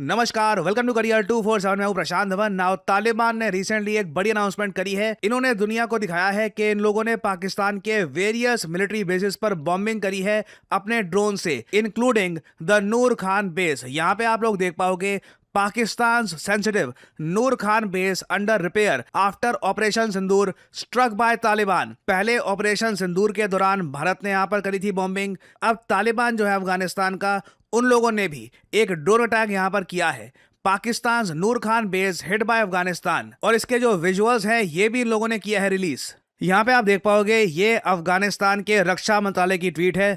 नमस्कार, welcome to career 247। मैं हूं प्रशांत धवन। नाउ तालिबान ने रिसेंटली एक बड़ी अनाउंसमेंट करी है। इन्होंने दुनिया को दिखाया है कि इन लोगों ने पाकिस्तान के वेरियस मिलिट्री बेसिस पर बॉम्बिंग करी है अपने ड्रोन से, including the Noor Khan base. यहाँ पे आप लोग देख पाओगे Pakistan sensitive Noor Khan base under repair after operation Sindoor struck by Taliban. पहले ऑपरेशन सिंदूर के दौरान भारत ने यहां पर करी थी बॉम्बिंग। अब तालिबान जो है अफगानिस्तान का, उन लोगों ने भी एक ड्रोन अटैक यहां पर किया है। Pakistan Nur Khan base hit by Afghanistan, और इसके जो विजुअल्स हैं ये भी इन लोगों ने किया है रिलीज। यहां पे आप देख पाओगे ये अफगानिस्तान के रक्षा मंत्रालय की ट्वीट है।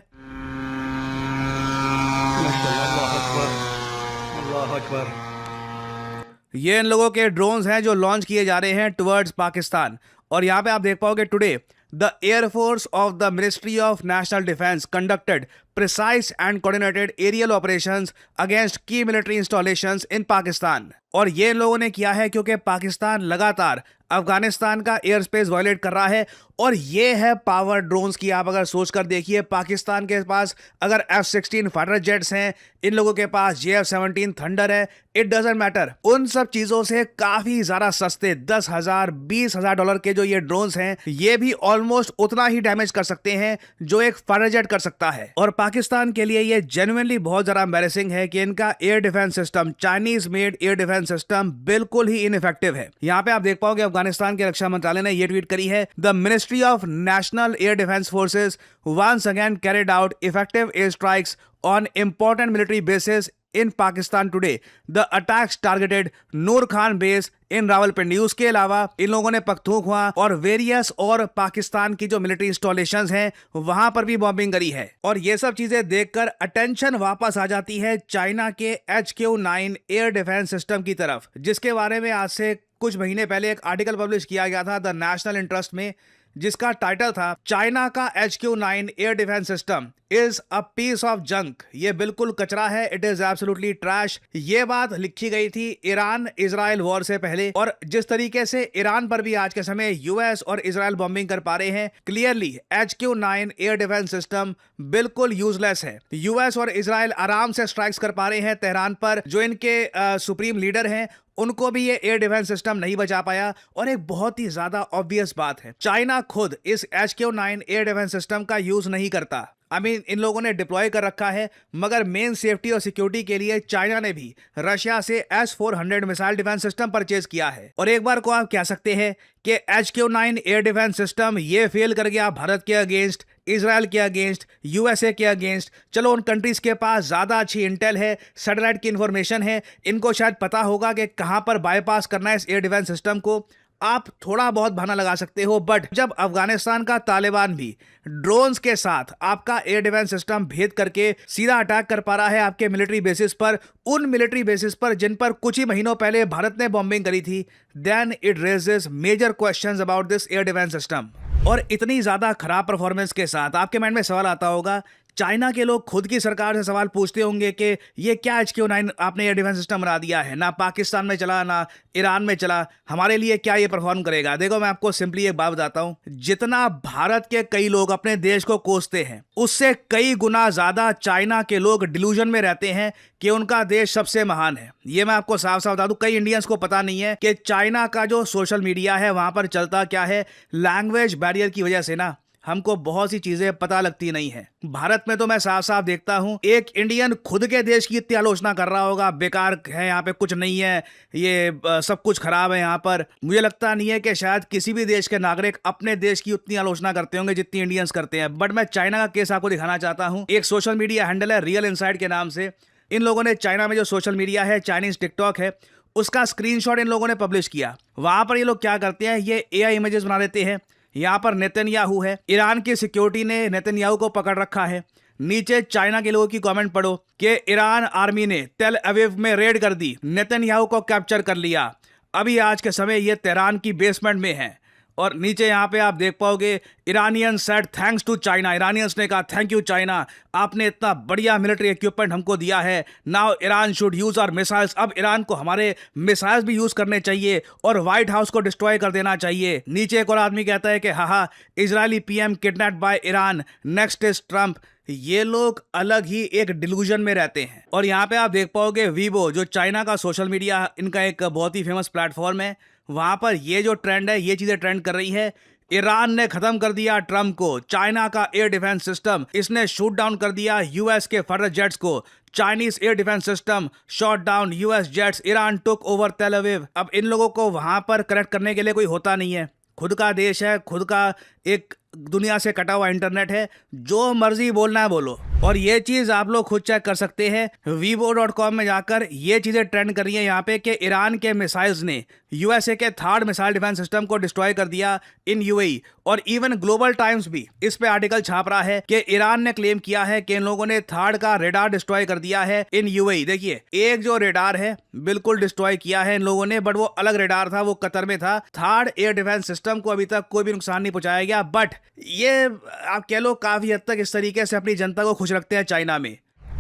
ये इन लोगों के ड्रोन्स हैं जो लॉन्च किए जा रहे हैं टुवर्ड्स पाकिस्तान। और यहां पे आप देख पाओगे today the air force of the ministry of national defence conducted precise and coordinated aerial operations against key military installations in Pakistan. और ये लोगों ने किया है क्योंकि पाकिस्तान लगातार अफगानिस्तान का एयर स्पेस वायलेट कर रहा है। और ये है पावर ड्रोन्स की। आप अगर सोच कर देखिए, पाकिस्तान के पास अगर F-16 फाइटर जेट्स हैं, इन लोगों के पास JF-17 थंडर है, इट डजंट मैटर। उन सब चीजों से काफी ज्यादा सस्ते $10,000 $20,000 के जो ये ड्रोन्स हैं, ये भी ऑलमोस्ट उतना ही डैमेज कर सकते हैं जो एक फाइटर जेट कर सकता है। और पाकिस्तान के लिए ये जेन्युइनली बहुत ज्यादा एम्बैरेसिंग है कि इनका air defence system, Chinese made air defence system, बिल्कुल ही इनइफेक्टिव है। यहां पे आप देख पाओगे अफगानिस्तान के रक्षा मंत्रालय ने ये ट्वीट करी है, the ministry of national air defence forces once again carried out effective air strikes on important military bases in Pakistan today. The attacks targeted Noor Khan base in Rawalpindi. उसके अलावा इन लोगों ने पख्तूनख्वा और वेरियस और पाकिस्तान की जो मिलिट्री इंस्टॉलेशंस हैं वहां पर भी बॉम्बिंग करी है। और ये सब चीजें देखकर अटेंशन वापस आ जाती है चाइना के HQ-9 एयर डिफेंस सिस्टम की तरफ, जिसके बारे में आज से कुछ महीने पहले एक आर्टिकल पब्लिश किया गया था द नेशनल इंटरेस्ट में, जिसका टाइटल था चाइना का HQ-9 air defence system is a piece of junk. ये बिल्कुल कचरा है, इट इज एब्सोल्युटली ट्रैश। ये बात लिखी गई थी ईरान इजराइल वॉर से पहले। और जिस तरीके से ईरान पर भी आज के समय यूएस और इजराइल बॉम्बिंग कर पा रहे हैं, clearly HQ-9 air defence system बिल्कुल यूजलेस है। यूएस और इजराइल आराम से स्ट्राइक्स कर पा रहे हैं तेहरान पर। जो इनके सुप्रीम लीडर हैं उनको भी ये एयर डिफेंस सिस्टम नहीं बचा पाया। और एक बहुत ही ज्यादा ऑब्वियस बात है, चाइना खुद इस HQ-9 एयर डिफेंस सिस्टम का यूज नहीं करता। इन लोगों ने डिप्लॉय कर रखा है, मगर मेन सेफ्टी और सिक्योरिटी के लिए चाइना ने भी रशिया से S-400 missile defence system purchase किया है। और एक बार को आप कह सकते हैं कि HQ-9 एयर डिफेंस सिस्टम ये फेल कर गया भारत के अगेंस्ट, इजराइल के अगेंस्ट, USA के अगेंस्ट। चलो, उन कंट्रीज के पास ज्यादा अच्छी इंटेल है, सैटेलाइट की इंफॉर्मेशन है, इनको शायद पता होगा कि कहां पर बाईपास करना है इस एयर डिफेंस सिस्टम को। आप थोड़ा बहुत बहाना लगा सकते हो, बट जब अफगानिस्तान का तालिबान भी ड्रोन्स के साथ आपका एयर डिफेंस सिस्टम भेद करके सीधा अटैक कर पा रहा है आपके मिलिट्री बेसिस पर, उन मिलिट्री बेसिस पर जिन पर कुछ ही महीनों पहले भारत ने बॉम्बिंग करी थी, then it raises major questions about this air defence system. और इतनी ज्यादा खराब परफॉर्मेंस के साथ आपके माइंड में सवाल आता होगा, चाइना के लोग खुद की सरकार से सवाल पूछते होंगे कि ये क्या HQ-9 आपने एयर डिफेंस सिस्टम बना दिया है, ना पाकिस्तान में चला ना ईरान में चला, हमारे लिए क्या ये परफॉर्म करेगा। देखो, मैं आपको सिंपली एक बात बताता हूं, जितना भारत के कई लोग अपने देश को कोसते हैं, उससे कई गुना ज्यादा चाइना के लोग डिल्यूजन में रहते हैं कि उनका देश सबसे महान है। ये मैं आपको साफ साफ बता दूं, कई इंडियंस को पता नहीं है कि चाइना का जो सोशल मीडिया है वहां पर चलता क्या है। लैंग्वेज बैरियर की वजह से ना हमको बहुत सी चीजें पता लगती नहीं है। भारत में तो मैं साफ साफ देखता हूं, एक इंडियन खुद के देश की इतनी आलोचना कर रहा होगा, बेकार है, यहाँ पे कुछ नहीं है, ये सब कुछ खराब है यहाँ पर। मुझे लगता नहीं है कि शायद किसी भी देश के नागरिक अपने देश की उतनी आलोचना करते होंगे जितनी इंडियंस करते हैं। बट मैं चाइना का केस आपको दिखाना चाहता हूँ। एक सोशल मीडिया हैंडल है रियल इनसाइड के नाम से। इन लोगों ने चाइना में जो सोशल मीडिया है, चाइनीज टिकटॉक है, उसका स्क्रीनशॉट इन लोगों ने पब्लिश किया। वहां पर ये लोग क्या करते हैं, ये AI इमेजेस बना देते हैं। यहाँ पर नेतन्याहू है, ईरान की सिक्योरिटी ने नेतन्याहू को पकड़ रखा है। नीचे चाइना के लोगों की कमेंट पढ़ो कि ईरान आर्मी ने तेल अवीव में रेड कर दी, नेतन्याहू को कैप्चर कर लिया, अभी आज के समय ये तेहरान की बेसमेंट में है। और नीचे यहाँ पे आप देख पाओगे Iranian said thanks to China. Iranians ने कहा थैंक यू चाइना, आपने इतना बढ़िया मिलिट्री इक्विपमेंट हमको दिया है। Now Iran should use our missiles. अब ईरान को हमारे मिसाइल्स भी यूज करने चाहिए और व्हाइट हाउस को डिस्ट्रॉय कर देना चाहिए। नीचे एक और आदमी कहता है कि हाँ, Israeli PM kidnapped by Iran, next is Trump. ये लोग अलग ही एक डिल्यूजन में रहते हैं। और यहाँ पे आप देख पाओगे वीवो, जो चाइना का सोशल मीडिया, इनका एक बहुत ही फेमस प्लेटफॉर्म है, वहाँ पर ये जो ट्रेंड है, ये चीज़ें ट्रेंड कर रही है। ईरान ने खत्म कर दिया ट्रम्प को, चाइना का एयर डिफेंस सिस्टम इसने शूट डाउन कर दिया यूएस के फाइटर जेट्स को, Chinese air defence system shot down US jets, Iran took over तेल अवीव। अब इन लोगों को वहां पर कनेक्ट करने के लिए कोई होता नहीं है, खुद का देश है, खुद का एक दुनिया से कटा हुआ इंटरनेट है, जो मर्जी बोलना है बोलो। और ये चीज़ आप लोग खुद चेक कर सकते हैं, vivo.com में जाकर ये चीज़ें ट्रेंड कर रही हैं यहाँ पे कि ईरान के मिसाइल्स ने यूएसए के थर्ड मिसाइल डिफेंस सिस्टम को डिस्ट्रॉय कर दिया इन यूएई। और इवन ग्लोबल टाइम्स भी इस पे आर्टिकल छाप रहा है कि ईरान ने क्लेम किया है कि इन लोगों ने थर्ड का रेडार डिस्ट्रॉय कर दिया है इन यूएई। देखिए, एक जो रेडार है बिल्कुल डिस्ट्रॉय किया है इन लोगों ने, बट वो अलग रेडार था, वो कतर में था। थर्ड एयर डिफेंस सिस्टम को अभी तक कोई भी नुकसान नहीं पहुंचाया गया, बट ये आप कह लो काफी हद तक इस तरीके से अपनी जनता को खुश रखते हैं चाइना में।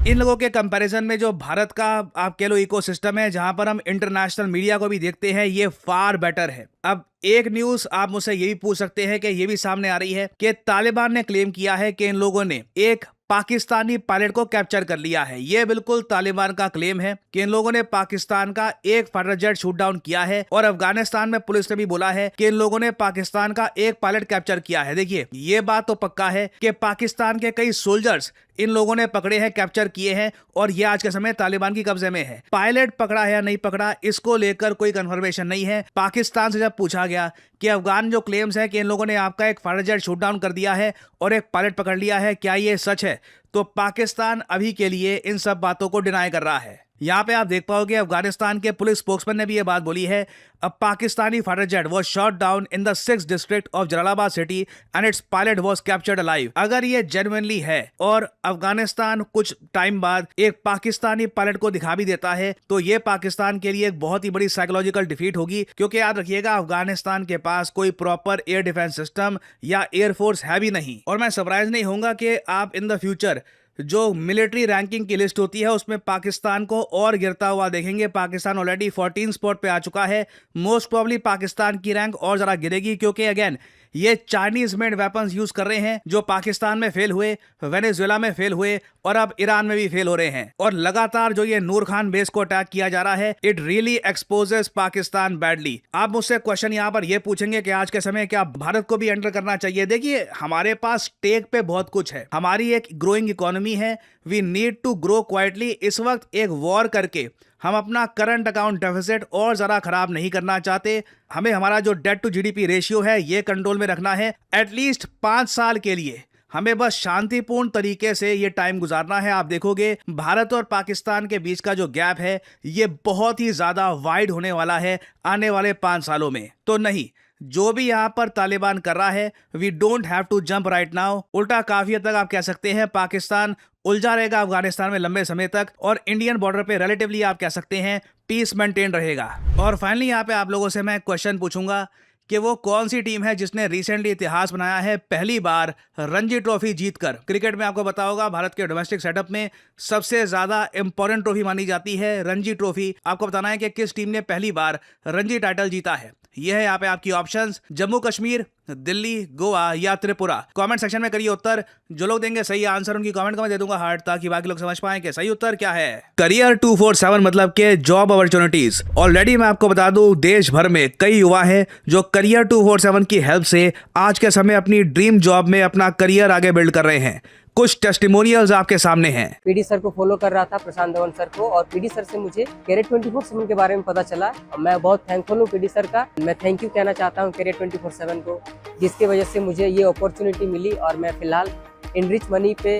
इन लोगों के कंपैरिजन में जो भारत का आप कह लो इकोसिस्टम है, जहां पर हम इंटरनेशनल मीडिया को भी देखते हैं, ये फार बेटर है। अब एक न्यूज आप मुझसे ये भी पूछ सकते हैं कि ये भी सामने आ रही है कि तालिबान ने क्लेम किया है कि इन लोगों ने एक पाकिस्तानी पायलट को कैप्चर कर लिया है। ये बिल्कुल तालिबान का क्लेम है कि इन लोगों ने पाकिस्तान का एक फाइटर जेट शूट डाउन किया है। और अफगानिस्तान में पुलिस ने भी बोला है कि इन लोगों ने पाकिस्तान का एक पायलट कैप्चर किया है। देखिए, ये बात तो पक्का है कि पाकिस्तान के कई सोल्जर्स इन लोगों ने पकड़े हैं, कैप्चर किए हैं, और ये आज के समय तालिबान की कब्जे में है। पायलट पकड़ा है या नहीं पकड़ा, इसको लेकर कोई कंफर्मेशन नहीं है। पाकिस्तान से जब पूछा गया कि अफगान जो क्लेम्स है कि इन लोगों ने आपका एक फाइटर जेट शूट डाउन कर दिया है और एक पायलट पकड़ लिया है, क्या ये सच है, तो पाकिस्तान अभी के लिए इन सब बातों को डिनाई कर रहा है। यहाँ पे आप देख पाओगे अफगानिस्तान के पुलिस स्पोक्समैन ने भी ये बात बोली है, a Pakistani fighter jet was shot down in the 6th district of Jalalabad city and its pilot was captured alive. अगर ये जेन्युइनली है और अफगानिस्तान कुछ टाइम बाद एक पाकिस्तानी पायलट को दिखा भी देता है, तो ये पाकिस्तान के लिए एक बहुत ही बड़ी साइकोलॉजिकल डिफीट होगी, क्योंकि याद रखिएगा अफगानिस्तान के पास कोई प्रॉपर एयर डिफेंस सिस्टम या एयरफोर्स है भी नहीं। और मैं सरप्राइज नहीं होऊंगा कि आप इन द फ्यूचर जो मिलिट्री रैंकिंग की लिस्ट होती है उसमें पाकिस्तान को और गिरता हुआ देखेंगे। पाकिस्तान ऑलरेडी 14 स्पॉट पे आ चुका है। मोस्ट प्रॉब्ली पाकिस्तान की रैंक और जरा गिरेगी, क्योंकि अगेन ये चाइनीज मेड वेपन्स यूज कर रहे हैं जो पाकिस्तान में फेल हुए, वेनेजुएला में फेल हुए और अब ईरान में भी फेल हो रहे हैं। और लगातार जो ये नूर खान बेस को अटैक किया जा रहा है, it really exposes Pakistan badly. आप मुझसे क्वेश्चन यहाँ पर ये पूछेंगे कि आज के समय क्या भारत को भी एंटर करना चाहिए? देखिए, हमारे पास टेक पे बहुत कुछ है, हमारी एक ग्रोइंग इकोनॉमी है, we need to grow quietly. इस वक्त एक वॉर करके हम अपना करंट अकाउंट डेफिसिट और ज़रा ख़राब नहीं करना चाहते। हमें हमारा जो डेट टू जीडीपी रेशियो है ये कंट्रोल में रखना है। एटलीस्ट 5 साल के लिए हमें बस शांतिपूर्ण तरीके से ये टाइम गुजारना है। आप देखोगे भारत और पाकिस्तान के बीच का जो गैप है ये बहुत ही ज़्यादा वाइड होने वाला है आने वाले 5 सालों में। तो नहीं, जो भी यहाँ पर तालिबान कर रहा है, we don't have to jump right now. उल्टा काफी हद तक आप कह सकते हैं पाकिस्तान उलझा रहेगा अफगानिस्तान में लंबे समय तक, और इंडियन बॉर्डर पे रिलेटिवली आप कह सकते हैं पीस मेंटेन रहेगा। और फाइनली यहाँ पे आप लोगों से मैं क्वेश्चन पूछूंगा कि वो कौन सी टीम है जिसने रिसेंटली इतिहास बनाया है, पहली बार रणजी ट्रॉफी जीतकर। क्रिकेट में आपको बताया होगा भारत के डोमेस्टिक सेटअप में सबसे ज्यादा इंपॉर्टेंट ट्रॉफी मानी जाती है रणजी ट्रॉफी। आपको बताना है कि किस टीम ने पहली बार रणजी टाइटल जीता है। यह है यहाँ पे आपकी ऑप्शंस, जम्मू कश्मीर, दिल्ली, गोवा या त्रिपुरा। कमेंट सेक्शन में करिए उत्तर। जो लोग देंगे सही आंसर उनकी कमेंट का मैं दे दूंगा हार्ट, ताकि बाकी लोग समझ पाएं कि सही उत्तर क्या है। करियर 247 मतलब के जॉब अपॉर्चुनिटीज। ऑलरेडी मैं आपको बता दूं, देश भर में कई युवा हैं जो करियर 247 की हेल्प से आज के समय अपनी ड्रीम जॉब में अपना करियर आगे बिल्ड कर रहे हैं। कुछ टेस्टिमोनियल्स आपके सामने हैं। पीडी सर को फॉलो कर रहा था, प्रशांत धवन सर को, और पीडी सर से मुझे कैरियर 24/7 के बारे में पता चला। मैं बहुत थैंकफुल हूँ पीडी सर का। मैं थैंक यू कहना चाहता हूँ कैरियर 24/7 को, जिसकी वजह से मुझे ये अपॉर्चुनिटी मिली और मैं फिलहाल इनरिच मनी पे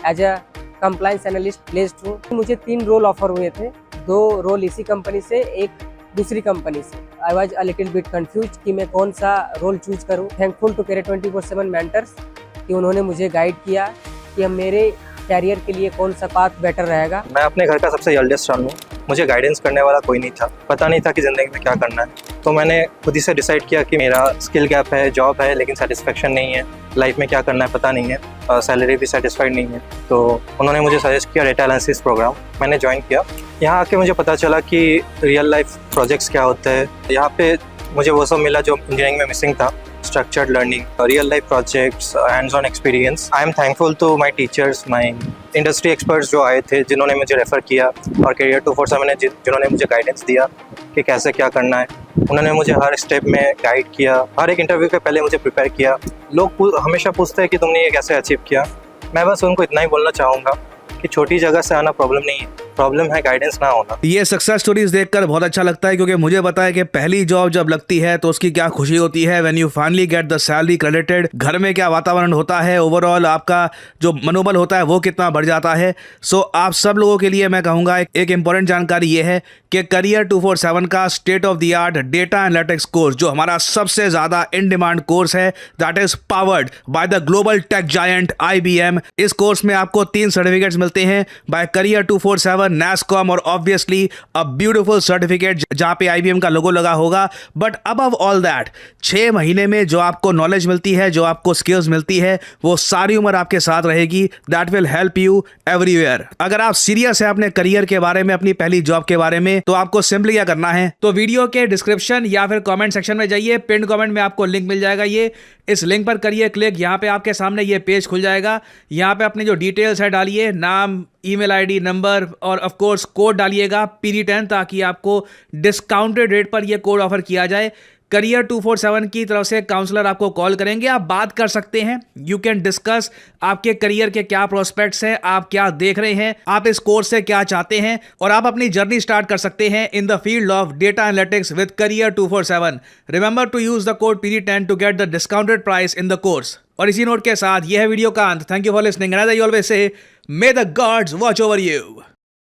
as a compliance analyst placed हूँ। मुझे 3 रोल ऑफर हुए थे, 2 रोल इसी कंपनी से, एक दूसरी कंपनी से। I was a little bit confuse कि मैं कौन सा रोल चूज करूँ। थैंकफुल टू कैरियर 24/7 मेंटर्स कि उन्होंने मुझे गाइड किया कि अब मेरे कैरियर के लिए कौन सा पाथ बेटर रहेगा। मैं अपने घर का सबसे एल्डेस्ट सन हूँ। मुझे गाइडेंस करने वाला कोई नहीं था, पता नहीं था कि ज़िंदगी में क्या करना है। तो मैंने खुद ही से डिसाइड किया कि मेरा स्किल गैप है, जॉब है लेकिन सेटिस्फेक्शन नहीं है, लाइफ में क्या करना है पता नहीं है, सैलरी भी सेटिस्फाइड नहीं है। तो उन्होंने मुझे सजेस्ट किया डेटा एनालिसिस प्रोग्राम, मैंने ज्वाइन किया। यहाँ आके मुझे पता चला कि रियल लाइफ प्रोजेक्ट्स क्या होते हैं। यहाँ पे मुझे वो सब मिला जो इंजीनियरिंग में मिसिंग था। structured learning, real life projects, hands-on experience. I am thankful to my teachers, my industry experts जो आए थे, जिन्होंने मुझे रेफर किया, और Career 247 ने जिन्होंने मुझे गाइडेंस दिया कि कैसे क्या करना है. उन्होंने मुझे हर स्टेप में गाइड किया, हर एक इंटरव्यू के पहले मुझे प्रिपेयर किया. लोग हमेशा पूछते हैं कि तुमने ये कैसे अचीव किया. मैं बस उनको इतना ही बोलना चाहूँगा कि छोटी जगह से आना प्रॉब्लम नहीं है, प्रॉब्लम है गाइडेंस ना होना. ये सक्सेस स्टोरीज देखकर बहुत अच्छा लगता है, क्योंकि मुझे पता है कि पहली जॉब जब लगती है तो उसकी क्या खुशी होती है. When you finally get the salary credited, घर में क्या वातावरण होता है, ओवरऑल आपका जो मनोबल होता है वो कितना बढ़ जाता है. सो आप सब लोगों के लिए मैं कहूँगा एक इंपॉर्टेंट जानकारी ये है कि करियर 247 का state of the art data analytics course, जो हमारा सबसे ज़्यादा इन डिमांड कोर्स है, that is powered by the global tech giant IBM. इस कोर्स में आपको 3 सर्टिफिकेट्स मिलते हैं बाय करियर 247, NASSCOM और ऑब्वियसली अ ब्यूटीफुल सर्टिफिकेट जहाँ पे IBM का लोगो लगा होगा. बट अबव ऑल दैट 6 महीने में जो आपको नॉलेज मिलती है, जो आपको स्किल्स मिलती है, वो सारी उम्र आपके साथ रहेगी. That will help you everywhere. अगर आप सीरियस है अपने करियर के बारे में, अपनी पहली जॉब के बारे में, तो आपको सिंपली क्या करना है, तो वीडियो के डिस्क्रिप्शन या फिर कमेंट सेक्शन में जाइए, पिन कमेंट में आपको लिंक मिल जाएगा. ये इस लिंक पर करिए क्लिक, यहाँ पे आपके सामने ये पेज खुल जाएगा. यहाँ पे अपनी जो डिटेल्स है डालिए, नाम, ईमेल आईडी, नंबर और ऑफ कोर्स कोड डालिएगा PD10, ताकि आपको डिस्काउंटेड रेट पर ये कोड ऑफर किया जाए. करियर 247 की तरफ से काउंसलर आपको कॉल करेंगे, आप बात कर सकते हैं. यू कैन डिस्कस आपके करियर के क्या प्रोस्पेक्ट्स हैं, आप क्या देख रहे हैं, आप इस कोर्स से क्या चाहते हैं, और आप अपनी जर्नी स्टार्ट कर सकते हैं in the field of data analytics with Career 247. Remember to use the code PD10 to get the discounted price in the course. और इसी नोट के साथ यह है वीडियो का अंत. Thank you for listening and as I always say, may the gods watch over you.